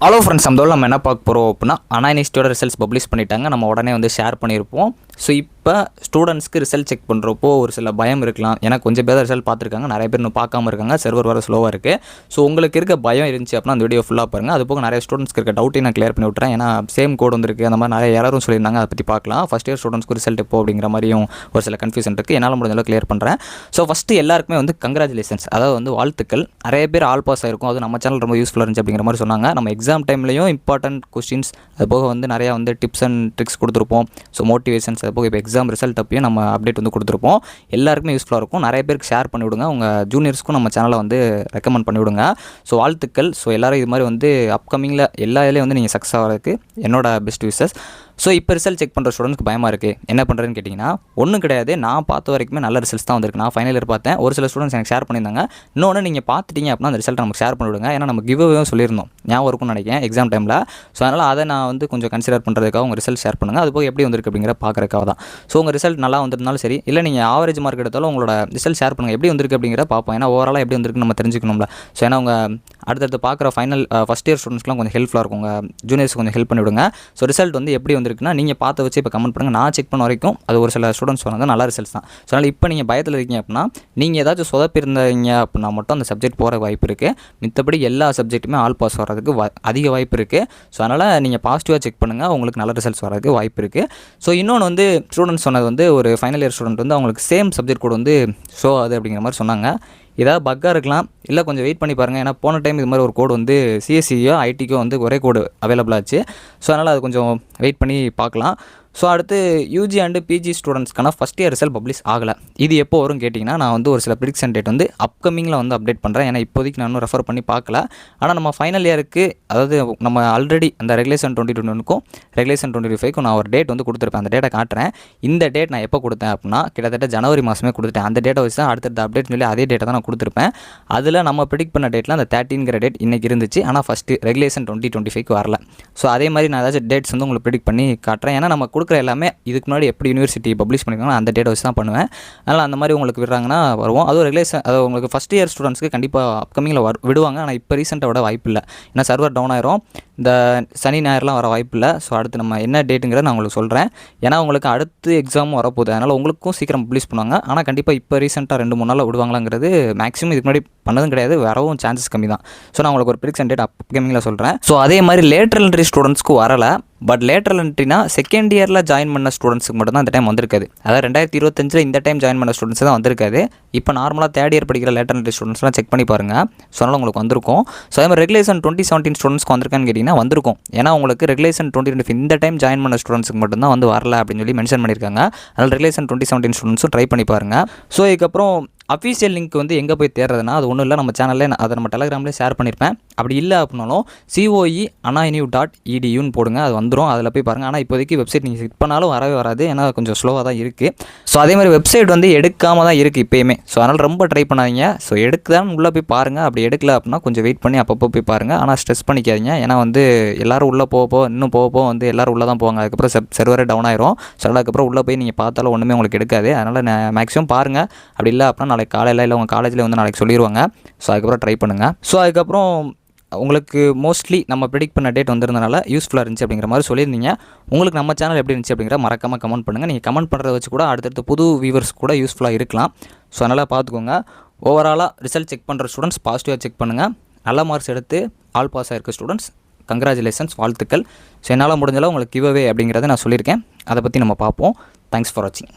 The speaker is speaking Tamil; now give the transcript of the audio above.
ஹலோ ஃப்ரெண்ட்ஸ், நம்ம என்ன பார்க்க போகிறோம் அப்படின்னா அனானிஸ்டோட ரிசல்ட்ஸ் பப்ளிஷ் பண்ணிட்டாங்க. நம்ம உடனே ஷேர் பண்ணியிருப்போம். ஸோ இப்போ ஸ்டூடெண்ட்ஸ்க்கு ரிசல்ட் செக் பண்ணுறப்போ ஒரு சில பயம் இருக்கலாம். ஏன்னா கொஞ்சம் பேர் ரிசல்ட் பார்த்துருக்காங்க, நிறைய பேர் இன்னும் பார்க்காம இருக்காங்க, சர்வர் வர ஸ்லோவாக இருக்குது. ஸோ உங்களுக்கு இருக்க பயம் இருந்துச்சு அப்படின்னா அந்த வீடியோ ஃபுல்லாக பாருங்கள். அது போக நிறைய ஸ்டூடெண்ட்ஸ்க்கு இருக்க டவுட்டையும் நான் கிளியர் பண்ணி விட்டுறேன். ஏன்னா சேம் கோட் வந்துருக்கு, அந்த மாதிரி நிறைய யாரும் சொல்லியிருந்தாங்க. அதை பற்றி பார்க்கலாம். ஃபஸ்ட் இயர் ஸ்டூடெண்ட்ஸ்க்கு ரிசல்ட் எப்போ அப்படிங்கிற மாதிரியும் ஒரு சில கன்ஃபியூஷன் இருக்குது. என்னால் முடிஞ்சளவு கிளியர் பண்ணுறேன். ஸோ ஃபஸ்ட்டு எல்லாருக்குமே கங்க்ராச்சுலேஷன்ஸ், அதாவது வாழ்த்துக்கள். நிறைய பேர் ஆல் பாஸ் ஆகிருக்கும். அது நம்ம சேனல் ரொம்ப யூஸ்ஃபுல்லாக இருந்துச்சு அப்படிங்கிற மாதிரி சொன்னாங்க. நம்ம எக்ஸாம் டைம்லையும் இம்பார்ட்டன்ட் கொஸ்டின்ஸ், அது போக நிறையா டிப்ஸ் அண்ட் ட்ரிக்ஸ் கொடுத்துருப்போம். ஸோ மோட்டிவேஷன்ஸ், அது போக இப்போ எக்ஸாம் ரிசல்ட் அப்பயும் நம்ம அப்டேட் கொடுத்துருப்போம். எல்லாருக்குமே யூஸ்ஃபுல்லாக இருக்கும். நிறைய பேருக்கு ஷேர் பண்ணிவிடுங்க. உங்கள் ஜூனியர்ஸ்க்கும் நம்ம சேனலை ரெக்கமெண்ட் பண்ணிவிடுங்க. ஸோ வாழ்த்துக்கள். ஸோ எல்லோரும் இது மாதிரி அப்கமிங்கில் எல்லா இதுலேயும் நீங்கள் சக்ஸஸ் ஆகிறதுக்கு என்னோட பெஸ்ட் விஷஸ். ஸோ இப்போ ரிசல்ட் செக் பண்ணுற ஸ்டூடெண்ட்ஸ்க்கு பயமாக இருக்குது, என்ன பண்ணுறதுன்னு கேட்டிங்கன்னா ஒன்றும் கிடையாது. நான் பார்த்த வரைக்குமே நல்ல ரிசல்ட்ஸ் தான் வந்திருக்கு. நான் ஃபைனல் இயர் பார்த்தேன். ஒரு சில ஸ்டூடெண்ட்ஸ் எனக்கு ஷேர் பண்ணியிருந்தாங்க. இன்னொன்று நீங்கள் பார்த்துட்டீங்க அப்படின்னா அந்த ரிசல்ட் நமக்கு ஷேர் பண்ணிவிடுங்க. ஏன்னா நம்ம கிவ்அவேவும் சொல்லியிருந்தோம், ஞாபகம் இருக்கும்னு நினைக்கிறேன் எக்ஸாம் டைமில். ஸோ அதனால் அதை நான் கொஞ்சம் கன்சிடர் பண்ணுறதுக்காக உங்கள் ரிசல்ட் ஷேர் பண்ணுங்கள். அது போக எப்படி வந்திருக்கு அப்படிங்கிற பார்க்குறக்காக தான். ஸோ உங்கள் ரிசல்ட் நல்லா வந்திருந்தாலும் சரி, இல்லை நீங்கள் ஆவரேஜ் மார்க் எடுத்தாலும் உங்களோட ரிசல்ட் ஷேர் பண்ணுங்கள். எப்படி வந்திருக்கு அப்படிங்கிற பார்ப்போம். ஏன்னா ஓவராலாக எப்படி வந்திருக்குன்னு நம்ம தெரிஞ்சுக்கணும்ல. ஸோ ஏன்னா உங்கள் அடுத்தடுத்து பார்க்குற ஃபஸ்ட் இயர் ஸ்டூடெண்ட்ஸ்க்குலாம் கொஞ்சம் ஹெல்ப்ஃபுல்லாக இருக்கும். உங்கள் ஜூனியர்ஸ் கொஞ்சம் ஹெல்ப் பண்ணிவிடுங்க. ஸோ ரிசல்ட் எப்படி வந்திருக்குன்னா நீங்கள் பார்த்து வச்சு இப்போ கமெண்ட் பண்ணுங்கள். நான் செக் பண்ண வரைக்கும் அது ஒரு சில ஸ்டூடெண்ட்ஸ் சொன்னாங்க நல்ல ரிசல்ட்ஸ் தான். ஸோ அதனால் இப்போ நீங்கள் பயத்தில் இருக்கீங்க அப்படின்னா, நீங்கள் ஏதாச்சும் சொதப்பிருந்தீங்க அப்படின்னா மட்டும் அந்த சப்ஜெக்ட் போகிற வாய்ப்பு இருக்குது. மித்தபடி எல்லா சப்ஜெக்ட்டுமே ஆல் பாஸ் வர்றதுக்கு அதிக வாய்ப்பு இருக்குது. ஸோ அதனால் நீங்கள் பாசிட்டிவாக செக் பண்ணுங்கள், உங்களுக்கு நல்ல ரிசல்ட்ஸ் வர்றதுக்கு வாய்ப்பு இருக்குது. ஸோ இன்னொன்று ஸ்டூடெண்ட்ஸ் சொன்னது ஒரு ஃபைனல் இயர் ஸ்டூடெண்ட் அவங்களுக்கு சேம் சப்ஜெக்ட் கூட ஷோ ஆகுது அப்படிங்கிற மாதிரி சொன்னாங்க. ஏதாவது பக்காக இருக்கலாம், இல்லை கொஞ்சம் வெயிட் பண்ணி பாருங்கள். ஏன்னா போன டைம் இது மாதிரி ஒரு கோடு சிஎஸ்சியோ ஐடிக்கோ ஒரே கோடு அவைலபிள் ஆச்சு. ஸோ அதனால் அது கொஞ்சம் வெயிட் பண்ணி பார்க்கலாம். ஸோ அடுத்து யூஜி அண்டு பிஜி ஸ்டூடெண்ட்ஸ்க்கான ஃபஸ்ட் இயர் ரிசல்ட் பப்ளிஷ் ஆகலை. இது எப்போ வரும்னு கேட்டிங்கன்னா, நான் ஒரு சில ப்ரிடிக்ஷன் டேட் அப்கமிங்கில் அப்டேட் பண்ணுறேன். ஏன்னா இப்போதைக்கு நான் இன்னும் ரெஃபர் பண்ணி பார்க்கல. ஆனால் நம்ம ஃபைனல் இயருக்கு, அதாவது நம்ம ஆல்ரெடி அந்த ரெகுலேஷன் 2021க்கும் ரெகுலேஷன் 2025க்கும் நான் ஒரு டேட் கொடுத்துருப்பேன். அந்த டேட்டை காட்டுறேன். இந்த டேட் நான் எப்போ கொடுத்தேன் அப்படின்னா கிட்டத்தட்ட ஜனவரி மாதமே கொடுத்துட்டேன். அந்த டேட்டை வச்சு தான் அடுத்தடுத்த அப்டேட் சொல்லி அதே டேட்டை தான் நான் கொடுத்துருப்பேன். அதில் நம்ம ப்ரிடிக்ட் பண்ண டேட்டில் அந்த 13ங்கிற டேட் இன்றைக்கி இருந்துச்சு. ஆனால் ஃபஸ்ட்டு ரெகுலேஷன் 2025க்கு வரல. ஸோ அதே மாதிரி நான் ஏதாச்சும் டேட்ஸ் உங்களுக்கு ப்ரிடிக்ட் பண்ணி காட்டுறேன். ஏன்னா நம்ம கொடுக்குற எல்லாமே இதுக்கு முன்னாடி எப்படி யூனிவர்சிட்டி பப்ளிஷ் பண்ணியிருக்காங்க அந்த டேட்டை வச்சு தான் பண்ணுவேன். அதனால் அந்த மாதிரி உங்களுக்கு விடுறாங்கன்னா வருவோம். அதுவும் ரெகுலேஷன், அது உங்களுக்கு ஃபஸ்ட் இயர் ஸ்டூடெண்ட்ஸ்க்கு கண்டிப்பாக அப்கமிங்கில் விடுவாங்க. ஆனால் இப்போ ரீசெண்டாக விட வாய்ப்பு இல்லை. ஏன்னா சர்வர் டவுன் ஆயிரும். இந்த சனி ஞாயிறுலாம் வர வாய்ப்பு இல்லை. ஸோ அடுத்து நம்ம என்ன டேட்டுங்கிறத நான் உங்களுக்கு சொல்கிறேன். ஏன்னா உங்களுக்கு அடுத்து எக்ஸாமும் வரப்போகுது. அதனால் உங்களுக்கும் சீக்கிரம் பப்ளிஷ் பண்ணுவாங்க. ஆனால் கண்டிப்பாக இப்போ ரீசெண்டாக 2-3 நாளில் விடுவாங்களாங்கிறது மேக்ஸிமம் இதுக்கு முன்னாடி பண்ணதும் கிடையாது, வரவும் சான்சஸ் கம்மி தான். ஸோ நான் உங்களுக்கு ஒரு ப்ரிடிக்ஷன் டேட் அப்கமிங்கில் சொல்கிறேன். ஸோ அதே மாதிரி லேட்டரல் என்ட்ரி ஸ்டூடெண்ட்ஸ்க்கு வரலை. பட் லேட்டரல் என்ட்ரினா செகண்ட் இயரில் ஜாயின் பண்ண ஸ்டூடெண்ட்ஸுக்கு மட்டும் தான் இந்த டைம் வந்திருக்காது. அதாவது 2025 இந்த டைம் ஜாயின் பண்ண ஸ்டூடெண்ட்ஸ் தான் வந்திருக்காது. இப்போ நார்மலாக தேர்ட் இயர் படிக்கிற லேட்டரல் என்ட்ரி ஸ்டூடெண்ட்ஸ்லாம் செக் பண்ணி பாருங்கள். ஸோ அதனால் உங்களுக்கு வந்திருக்கும். ஸோ அதே மாதிரி ரெகுலேஷன் 2017 ஸ்டூடெண்ட்ஸ்க்கு வந்திருக்கான்னு கேட்டிங்கன்னா வந்திருக்கும். ஏன்னா உங்களுக்கு ரெகுலேஷன் 2025 இந்த டைம் ஜாயின் பண்ண ஸ்டூடெண்ட்ஸுக்கு மட்டும் தான் வரல அப்படின்னு சொல்லி மென்ஷன் பண்ணியிருக்காங்க. அதனால் ரெகுலேஷன் 2017 ஸ்டூடெண்ட்ஸும் ட்ரை பண்ணி பாருங்கள். ஸோ இதுக்கப்புறம் அஃபீஷியல் லிங்க் எங்கே போய் தேடுறதுனா, அது ஒன்றும் இல்லை, நம்ம சேனலில் அதை நம்ம டெலகிராம்லேயே ஷேர் பண்ணியிருப்பேன். அப்படி இல்லை அப்படின்னாலும் coe.aninu.edu போடுங்க, அது வந்துடும். அதில் போய் பாருங்கள். ஆனால் இப்போதைக்கு வெப்சைட் நீங்கள் செக் பண்ணாலும் வரவே வராது. ஏன்னா கொஞ்சம் ஸ்லோவாக தான் இருக்குது. ஸோ அதே மாதிரி வெப்சைட் எடுக்காமல் தான் இருக்குது இப்போயுமே. ஸோ அதனால் ரொம்ப ட்ரை பண்ணாதீங்க. ஸோ எடுக்குதான் உள்ளே போய் பாருங்கள். அப்படி எடுக்கல அப்படின்னா கொஞ்சம் வெயிட் பண்ணி அப்பப்போ போய் பாருங்கள். ஆனால் ஸ்ட்ரெஸ் பண்ணிக்காதீங்க. ஏன்னா எல்லோரும் உள்ளே இன்னும் போக எல்லோரும் உள்ளே தான் போவாங்க. அதுக்கப்புறம் சர்வரே டவுன் ஆயிரும். ஸோ அதுக்கப்புறம் உள்ளே போய் நீங்கள் பார்த்தாலும் ஒன்றுமே உங்களுக்கு எடுக்காது. அதனால் மேக்ஸிமம் பாருங்கள். அப்படி இல்லை அப்படின்னா நாளைக்கு காலையில் இல்லை உங்கள் காலேஜில் நாளைக்கு சொல்லிடுவாங்க. ஸோ அதுக்கப்புறம் ட்ரை பண்ணுங்கள். ஸோ அதுக்கப்புறம் உங்களுக்கு மோஸ்ட்லி நம்ம ப்ரிடிக்ட் பண்ண டேட் வந்திருந்தனால யூஸ்ஃபுல்லாக இருந்துச்சு அப்படிங்கிற மாதிரி சொல்லியிருந்தீங்க. உங்களுக்கு நம்ம சேனல் எப்படி இருந்துச்சு அப்படிங்கிற மறக்காமல் கமெண்ட் பண்ணுங்கள். நீங்கள் கமெண்ட் பண்ணுறத வச்சு கூட அடுத்தடுத்த புது வியூவர்ஸ் கூட யூஸ்ஃபுல்லாக இருக்கலாம். ஸோ அதனால் பார்த்துக்கோங்க. ஓவராலாக ரிசல்ட் செக் பண்ணுற ஸ்டூடெண்ட்ஸ் பாசிட்டிவாக செக் பண்ணுங்கள். நல்ல மார்க்ஸ் எடுத்து ஆல் பாஸ் ஆகிருக்க ஸ்டூடெண்ட்ஸ் கங்க்ராச்சுலேஷன்ஸ், வாழ்த்துக்கள். ஸோ என்னால் முடிஞ்சளவு உங்களுக்கு கிவ்அவே அப்படிங்கிறத நான் சொல்லியிருக்கேன். அதை பற்றி நம்ம பார்ப்போம். தேங்க்ஸ் ஃபார் வாட்சிங்.